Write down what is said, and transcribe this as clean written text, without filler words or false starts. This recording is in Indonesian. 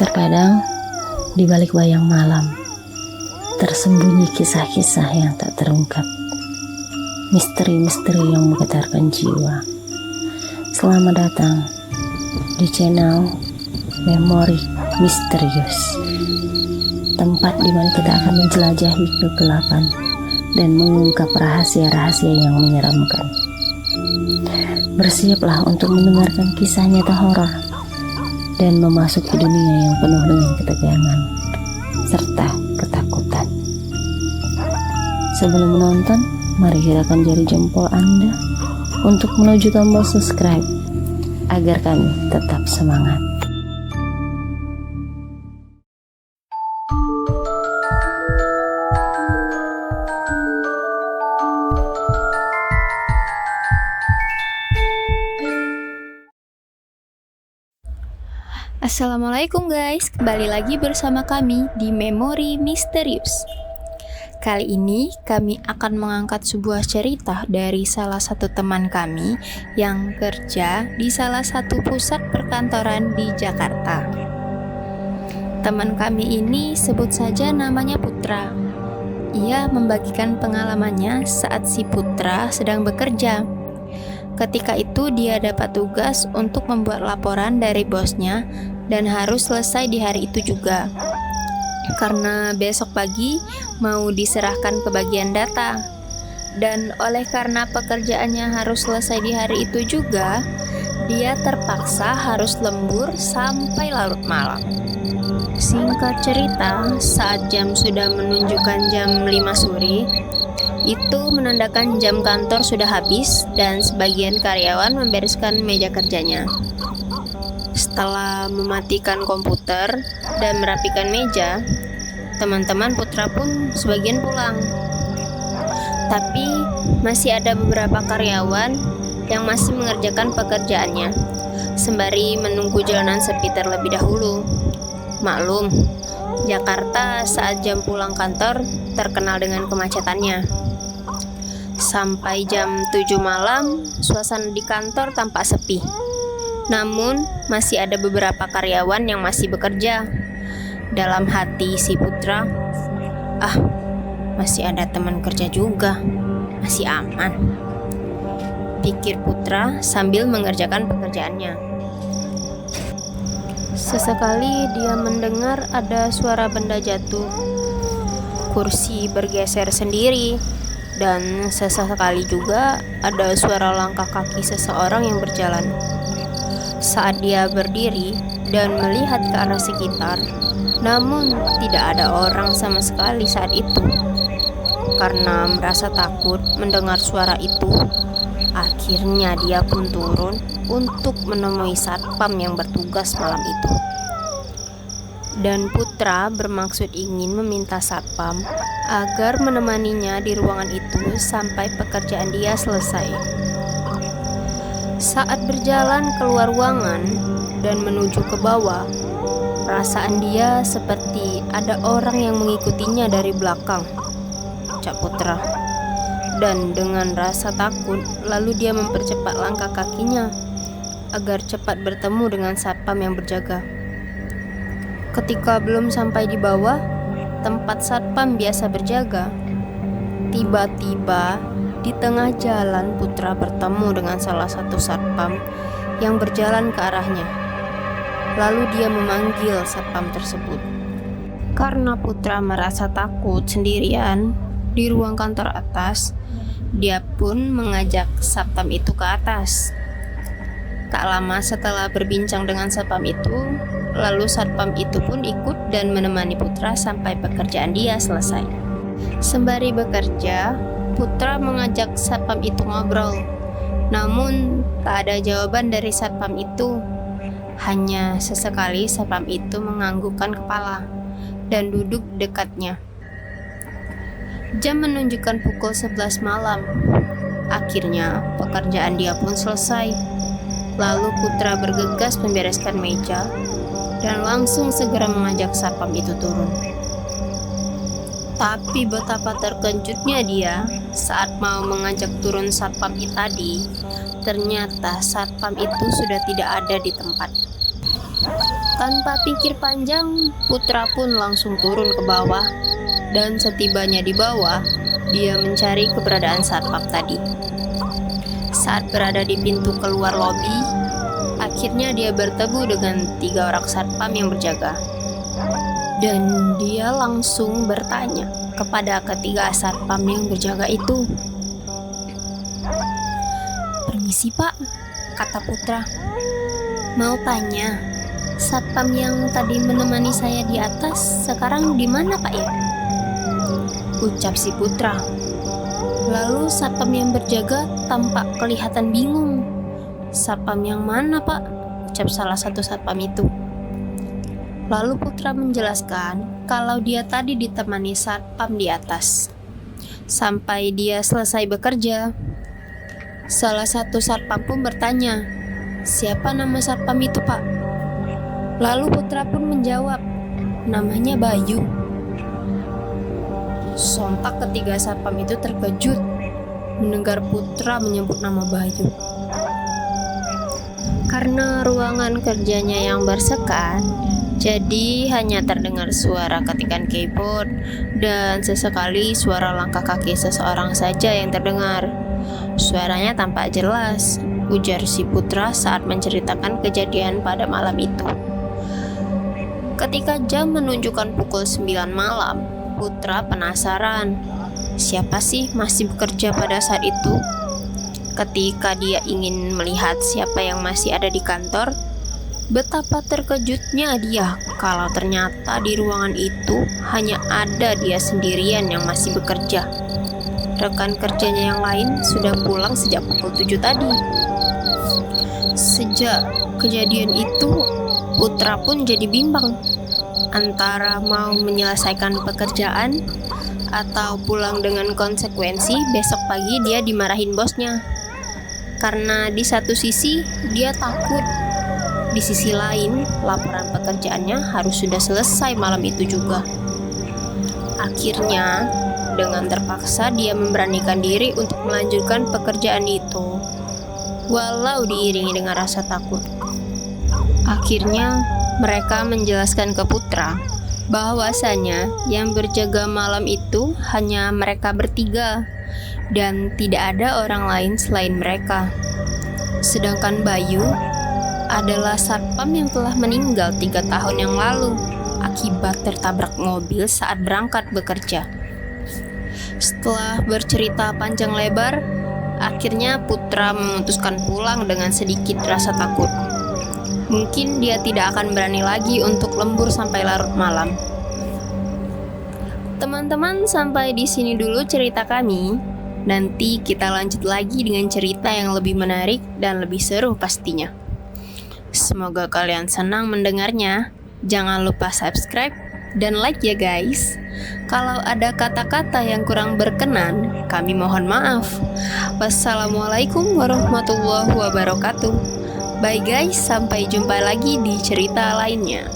Terkadang di balik bayang malam tersembunyi kisah-kisah yang tak terungkap, misteri-misteri yang menggetarkan jiwa. Selamat datang di channel Memori Misterius, tempat di mana kita akan menjelajahi kegelapan dan mengungkap rahasia-rahasia yang menyeramkan. Bersiaplah untuk mendengarkan kisah nyata horor dan memasuki dunia yang penuh dengan ketegangan serta ketakutan. Sebelum menonton, mari gerakan jari jempol Anda untuk menuju tombol subscribe agar kami tetap semangat. Assalamualaikum guys, kembali lagi bersama kami di Memori Misterius. Kali ini kami akan mengangkat sebuah cerita dari salah satu teman kami yang kerja di salah satu pusat perkantoran di Jakarta. Teman kami ini sebut saja namanya Putra. Ia membagikan pengalamannya saat si Putra sedang bekerja. Ketika itu dia dapat tugas untuk membuat laporan dari bosnya dan harus selesai di hari itu juga. Karena besok pagi mau diserahkan ke bagian data. Dan oleh karena pekerjaannya harus selesai di hari itu juga, dia terpaksa harus lembur sampai larut malam. Singkat cerita, saat jam sudah menunjukkan jam 5 sore, itu menandakan jam kantor sudah habis dan sebagian karyawan membereskan meja kerjanya. Setelah mematikan komputer dan merapikan meja, teman-teman Putra pun sebagian pulang. Tapi masih ada beberapa karyawan yang masih mengerjakan pekerjaannya, sembari menunggu jalanan sepi terlebih dahulu. Maklum, Jakarta saat jam pulang kantor terkenal dengan kemacetannya. Sampai jam 7 malam, suasana di kantor tampak sepi. Namun, masih ada beberapa karyawan yang masih bekerja. Dalam hati si Putra, masih ada teman kerja juga, masih aman, pikir Putra sambil mengerjakan pekerjaannya. Sesekali dia mendengar ada suara benda jatuh, kursi bergeser sendiri, dan sesekali juga ada suara langkah kaki seseorang yang berjalan. Saat dia berdiri dan melihat ke arah sekitar, namun tidak ada orang sama sekali saat itu. Karena merasa takut mendengar suara itu, akhirnya dia pun turun untuk menemui satpam yang bertugas malam itu. Dan Putra bermaksud ingin meminta satpam agar menemaninya di ruangan itu sampai pekerjaan dia selesai. Saat berjalan keluar ruangan dan menuju ke bawah, perasaan dia seperti ada orang yang mengikutinya dari belakang, ucap Putra. Dan dengan rasa takut, lalu dia mempercepat langkah kakinya agar cepat bertemu dengan satpam yang berjaga. Ketika belum sampai di bawah tempat satpam biasa berjaga, tiba-tiba di tengah jalan Putra bertemu dengan salah satu satpam yang berjalan ke arahnya. Lalu dia memanggil satpam tersebut. Karena Putra merasa takut sendirian di ruang kantor atas, dia pun mengajak satpam itu ke atas. Tak lama setelah berbincang dengan satpam itu, lalu satpam itu pun ikut dan menemani Putra sampai pekerjaan dia selesai. Sembari bekerja, Putra mengajak satpam itu ngobrol. Namun tak ada jawaban dari satpam itu. Hanya sesekali satpam itu menganggukkan kepala dan duduk dekatnya. Jam menunjukkan pukul 11 malam. Akhirnya pekerjaan dia pun selesai. Lalu Putra bergegas membereskan meja dan langsung segera mengajak satpam itu turun. Tapi betapa terkejutnya dia saat mau mengajak turun satpam itu tadi, ternyata satpam itu sudah tidak ada di tempat. Tanpa pikir panjang, Putra pun langsung turun ke bawah. Dan setibanya di bawah, dia mencari keberadaan satpam tadi. Saat berada di pintu keluar lobi, akhirnya dia bertemu dengan 3 orang satpam yang berjaga. Dan dia langsung bertanya kepada ketiga satpam yang berjaga itu. "Permisi Pak," kata Putra. "Mau tanya, satpam yang tadi menemani saya di atas sekarang di mana Pak ya?" ucap si Putra. Lalu satpam yang berjaga tampak kelihatan bingung. "Satpam yang mana Pak?" ucap salah satu satpam itu. Lalu Putra menjelaskan kalau dia tadi ditemani satpam di atas. Sampai dia selesai bekerja, salah satu satpam pun bertanya, "Siapa nama satpam itu Pak?" Lalu Putra pun menjawab, "Namanya Bayu." Sontak ketiga satpam itu terkejut mendengar Putra menyebut nama Bayu. Karena ruangan kerjanya yang bersekat, jadi hanya terdengar suara ketikan keyboard dan sesekali suara langkah kaki seseorang saja yang terdengar. "Suaranya tampak jelas," ujar si Putra saat menceritakan kejadian pada malam itu. Ketika jam menunjukkan pukul 9 malam, Putra penasaran, siapa sih masih bekerja pada saat itu? Ketika dia ingin melihat siapa yang masih ada di kantor, betapa terkejutnya dia kalau ternyata di ruangan itu hanya ada dia sendirian yang masih bekerja. Rekan kerjanya yang lain sudah pulang sejak pukul 7 tadi. Sejak kejadian itu, Putra pun jadi bimbang antara mau menyelesaikan pekerjaan atau pulang dengan konsekuensi besok pagi dia dimarahin bosnya. Karena di satu sisi dia takut, di sisi lain laporan pekerjaannya harus sudah selesai malam itu juga. Akhirnya dengan terpaksa dia memberanikan diri untuk melanjutkan pekerjaan itu, walau diiringi dengan rasa takut. Akhirnya mereka menjelaskan ke Putra bahwasanya yang berjaga malam itu hanya mereka bertiga dan tidak ada orang lain selain mereka. Sedangkan Bayu adalah satpam yang telah meninggal 3 tahun yang lalu akibat tertabrak mobil saat berangkat bekerja. Setelah bercerita panjang lebar, akhirnya Putra memutuskan pulang dengan sedikit rasa takut. Mungkin dia tidak akan berani lagi untuk lembur sampai larut malam. Teman-teman, sampai di sini dulu cerita kami. Nanti kita lanjut lagi dengan cerita yang lebih menarik dan lebih seru pastinya. Semoga kalian senang mendengarnya. Jangan lupa subscribe dan like ya guys. Kalau ada kata-kata yang kurang berkenan, kami mohon maaf. Wassalamualaikum warahmatullahi wabarakatuh. Bye guys, sampai jumpa lagi di cerita lainnya.